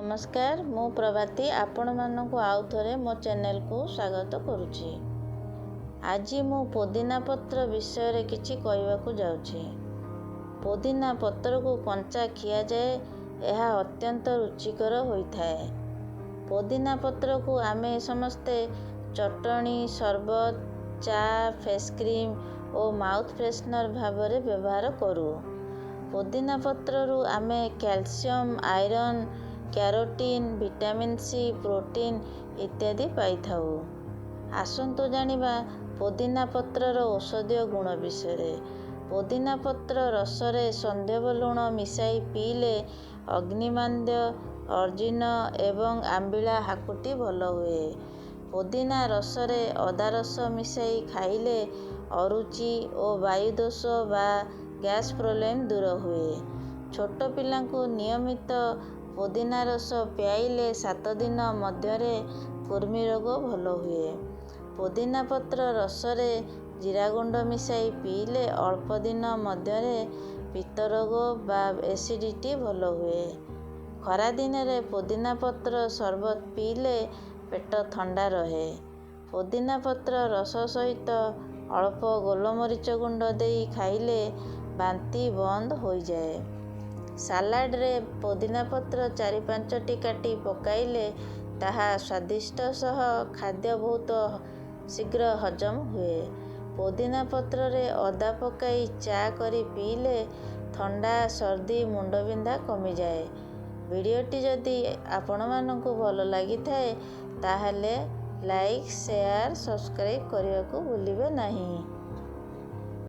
नमस्कार मु प्रभाती आपण मानकु आउ थरे मो चैनल को स्वागत करुछि। आज मु पुदीना पत्र विषय रे किछि कहबाकू जाउछि। पुदीना पत्र को कंचा खिया जाए यह अत्यंत रुचिकर होइथाए। पुदीना पत्र को आमे समस्ते चटणी शरबत चा फेस क्रीम और माउथ फ्रेशनर भावरे व्यवहार करू। पुदीना पत्ररू आमे calcium iron carotene vitamin C protein इत्यादि पाई थाउ। आसंतु जानिबा पुदीना पत्रर औषधीय गुण विषय। पुदीना पत्र रसरे संध्यव लुण मिसाई पीले अग्निमांद्य अर्जिन एवं आंबिला हाकुटी भल हुए। पुदीना रसरे अदा रस मिसाई खाइले अरुचि और वायुदोष बा गैस प्रोब्लेम दूर हुए। छोट पिलांकु नियमित पुदीना रस पियाइले 7 दिन मध्यरे कुर्मी रोग भल हुए। पुदीना पत्र रसरे जीरा गुंड मिसाई पीले अल्प दिन मध्यरे पित्त रोग बा एसिडिटी भल हुए। खरा दिन रे पुदीना पत्र शरबत पीले पेट ठंडा रहे। पुदीना पत्र रस सहित अल्प गोलमरीच गुंड देई खाइले बांती बंद हो जाए। सालाड रे पुदीना पत्र 4-5टी काटी पकाइले ताहा स्वादिष्ट सह खाद्य बहुत शीघ्र हजम हुए। पुदीना पत्र रे अदा पकाई चा करी पीले ठंडा सर्दी मुंडबिंधा कमी जाए। वीडियोटी जदि आपण मानकु भल लागि थाए ताहले लाइक शेयर सब्सक्राइब करने को भूलिबे नहीं।